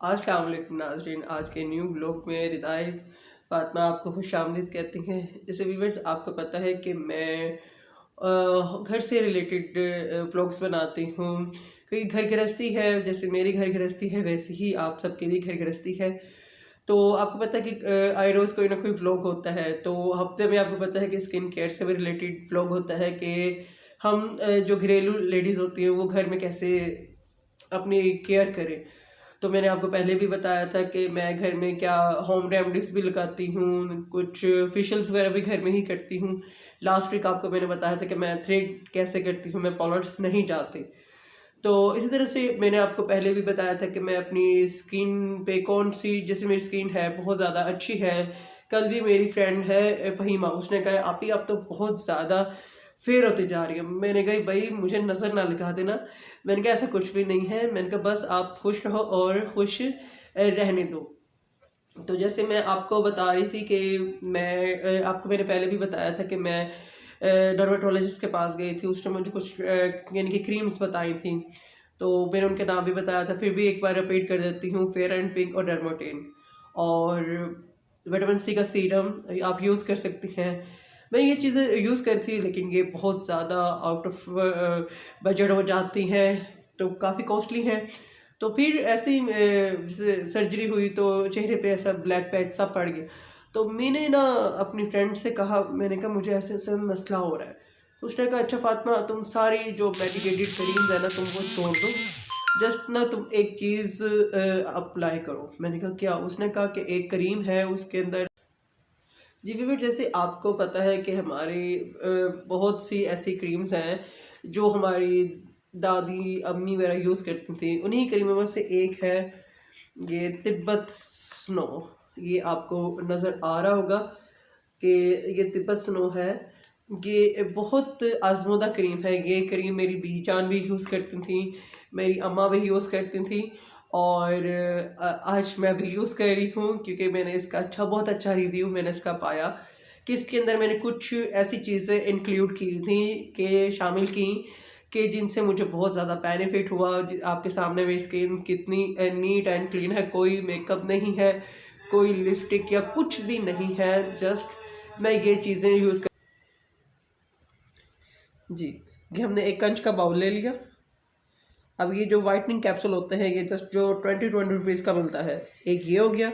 अस्सलाम वालेकुम नाज़रीन, आज के न्यू ब्लॉग में रिदाय फ़ातिमा आपको खुशामदीद कहती हैं। जैसे व्यूअर्स आपको पता है कि मैं घर से रिलेटेड व्लॉग्स बनाती हूँ, क्योंकि घर गृहस्थी है। जैसे मेरी घर गृहस्थी है वैसे ही आप सबके लिए घर गृहस्थी है। तो आपको पता है कि आए रोज़ कोई ना कोई व्लॉग होता है। तो हफ्ते में आपको पता है कि स्किन केयर से भी रिलेटेड व्लॉग होता है कि हम जो घरेलू लेडीज़ होती हैं वो घर में कैसे अपनी केयर करें। तो मैंने आपको पहले भी बताया था कि मैं घर में क्या होम रेमेडीज़ भी लगाती हूँ, कुछ फेशियल्स वगैरह भी घर में ही करती हूँ। लास्ट वीक आपको मैंने बताया था कि मैं थ्रेड कैसे करती हूँ, मैं पार्लर्स नहीं जाती। तो इसी तरह से मैंने आपको पहले भी बताया था कि मैं अपनी स्किन पे कौन सी, जैसे मेरी स्किन है बहुत ज़्यादा अच्छी है। कल भी मेरी फ्रेंड है फ़हीमा, उसने कहा आप ही आप तो बहुत ज़्यादा फेयर होती जा रही है। मैंने कहा भाई मुझे नज़र ना लगा देना। मैंने कहा ऐसा कुछ भी नहीं है, मैंने कहा बस आप खुश रहो और खुश रहने दो। तो जैसे मैं आपको बता रही थी कि मैं आपको मैंने पहले भी बताया था कि मैं डर्माटोलॉजिस्ट के पास गई थी। उसने मुझे कुछ यानी कि क्रीम्स बताई थी, तो मैंने उनके नाम भी बताया था। फिर भी एक बार रिपीट कर देती हूँ, फेयर एंड पिंक और डर्माटेन और विटामिन सी का सीरम आप यूज़ कर सकती हैं। मैं ये चीज़ें यूज़ करती थी, लेकिन ये बहुत ज़्यादा आउट ऑफ बजट हो जाती हैं, तो काफ़ी कॉस्टली हैं। तो फिर ऐसे ही जैसे सर्जरी हुई तो चेहरे पे ऐसा ब्लैक पैच सा पड़ गया। तो मैंने ना अपनी फ्रेंड से कहा, मैंने कहा मुझे ऐसे ऐसे मसला हो रहा है। तो उसने कहा अच्छा फातिमा तुम सारी जो मेडिकेटेड क्रीम्स है ना तुम वो छोड़ दो, जस्ट ना तुम एक चीज़ अप्लाई करो। मैंने कहा क्या? उसने कहा कि एक क्रीम है उसके अंदर। जी वीवर, जैसे आपको पता है कि हमारी बहुत सी ऐसी क्रीम्स हैं जो हमारी दादी अम्मी वगैरह यूज़ करती थी। उन्हीं क्रीमों में से एक है ये तिब्बत स्नो। ये आपको नज़र आ रहा होगा कि ये तिब्बत स्नो है। ये बहुत आजमूदा क्रीम है। ये क्रीम मेरी बी जान भी यूज़ करती थी, मेरी अम्मा भी यूज़ करती थी और आज मैं भी यूज़ कर रही हूँ, क्योंकि मैंने इसका बहुत अच्छा रिव्यू मैंने इसका पाया कि इसके अंदर मैंने कुछ ऐसी चीज़ें इंक्लूड की थी कि शामिल की कि जिनसे मुझे बहुत ज़्यादा बेनिफिट हुआ। आपके सामने मेरी स्किन कितनी नीट एंड क्लीन है, कोई मेकअप नहीं है, कोई लिपस्टिक या कुछ भी नहीं है। जस्ट मैं ये चीज़ें यूज़ कर जी। ये हमने एक कंच का बाउल ले लिया। अब ये जो वाइटनिंग कैप्सूल होते हैं ये जस्ट जो 20 रुपीज़ का मिलता है, एक ये हो गया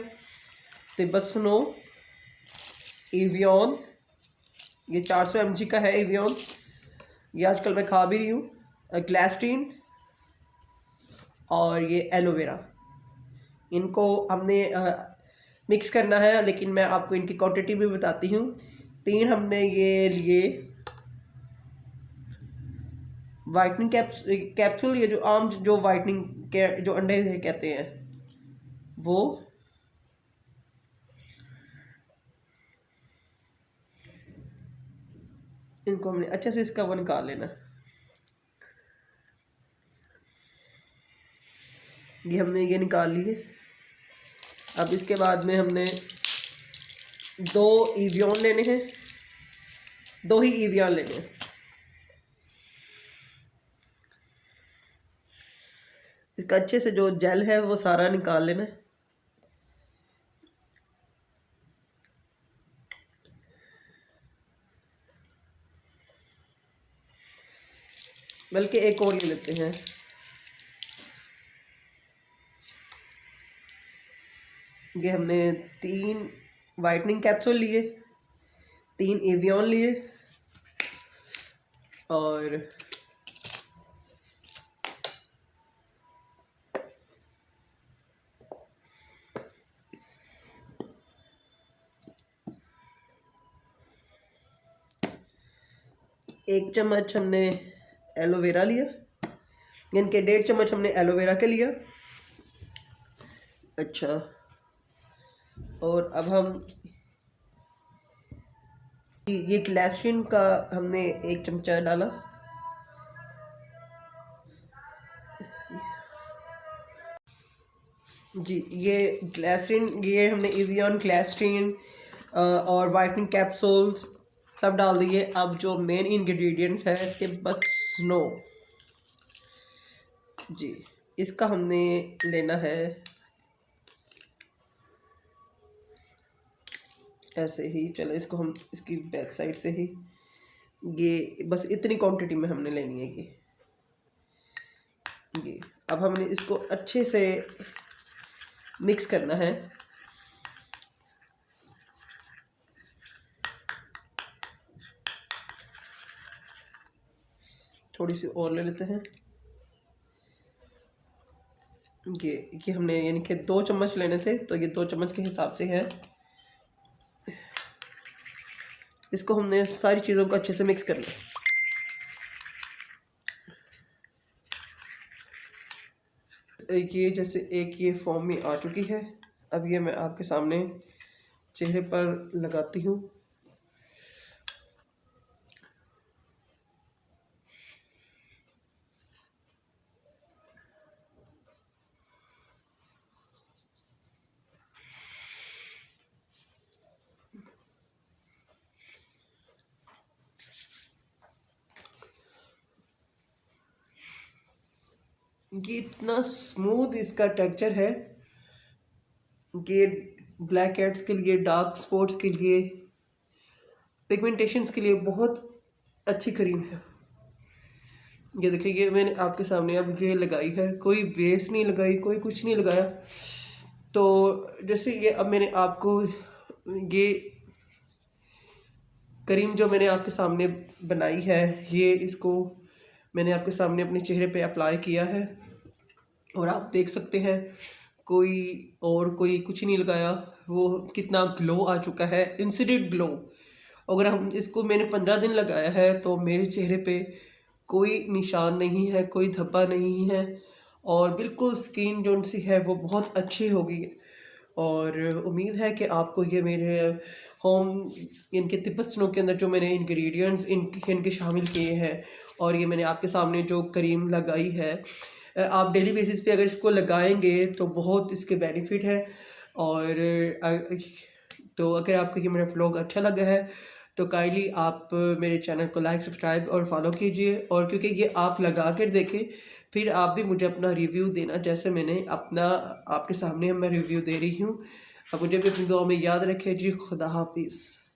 तिब्बत स्नो, एवियन, ये 400 mg का है एवियन, ये आजकल मैं खा भी रही हूँ। ग्लास्टीन और ये एलोवेरा, इनको हमने मिक्स करना है, लेकिन मैं आपको इनकी क्वांटिटी भी बताती हूँ। 3 हमने ये लिए वाइटनिंग कैप्सूल, ये जो आम जो वाइटनिंग के जो अंडे कहते हैं वो, इनको हमने अच्छे से इसका वो निकाल लेना। ये हमने ये निकाल लिए। अब इसके बाद में हमने 2 ईवियन लेने हैं, 2 ही ईवियन लेने हैं। इसका अच्छे से जो जेल है वो सारा निकाल लेना है। बल्कि एक और ले लेते हैं। ये हमने 3 वाइटनिंग कैप्सूल लिए, 3 एवियन लिए और एक चम्मच हमने एलोवेरा लिया, इनके 1.5 चम्मच हमने एलोवेरा के लिया। अच्छा, और अब हम ये ग्लिसरीन का हमने 1 चमचा डाला। जी, ये ग्लिसरीन, ये हमने एवियन, ग्लिसरीन और वाइटनिंग कैप्सूल्स सब डाल दिए। अब जो मेन इंग्रेडिएंट्स है तिब्बत स्नो, जी इसका हमने लेना है ऐसे ही। चलो इसको हम इसकी बैक साइड से ही, ये बस इतनी क्वांटिटी में हमने लेनी है ये। अब हमने इसको अच्छे से मिक्स करना है। थोड़ी सी और ले लेते हैं। ये हमने यानी कि 2 चम्मच लेने थे, तो ये 2 चम्मच के हिसाब से है। इसको हमने सारी चीज़ों को अच्छे से मिक्स कर लिया। ये जैसे एक ये फॉर्म में आ चुकी है। अब ये मैं आपके सामने चेहरे पर लगाती हूँ। ये इतना स्मूथ इसका टेक्सचर है। ये ब्लैक हेड्स के लिए, डार्क स्पॉट्स के लिए, पिगमेंटेशंस के लिए बहुत अच्छी क्रीम है। ये देखिए, ये मैंने आपके सामने अब ये लगाई है, कोई बेस नहीं लगाई, कोई कुछ नहीं लगाया। तो जैसे ये अब मैंने आपको ये क्रीम जो मैंने आपके सामने बनाई है, ये इसको मैंने आपके सामने अपने चेहरे पे अप्लाई किया है और आप देख सकते हैं कोई कुछ नहीं लगाया, वो कितना ग्लो आ चुका है, इंसिडेंट ग्लो। अगर हम इसको मैंने 15 दिन लगाया है तो मेरे चेहरे पे कोई निशान नहीं है, कोई धब्बा नहीं है और बिल्कुल स्किन जो सी है वो बहुत अच्छी हो गई है। और उम्मीद है कि आपको ये मेरे होम इनके तिब्बत के अंदर जो मैंने इंग्रेडिएंट्स इनके शामिल किए हैं और ये मैंने आपके सामने जो क्रीम लगाई है, आप डेली बेसिस पे अगर इसको लगाएंगे तो बहुत इसके बेनिफिट है। और तो अगर आपको ये मेरा व्लॉग अच्छा लगा है तो काइंडली आप मेरे चैनल को लाइक, सब्सक्राइब और फॉलो कीजिए। और क्योंकि ये आप लगा कर देखें, फिर आप भी मुझे अपना रिव्यू देना, जैसे मैंने अपना आपके सामने मैं रिव्यू दे रही हूँ। अब मुझे भी अपनी दुआ में याद रखें जी। खुदा हाफिज़।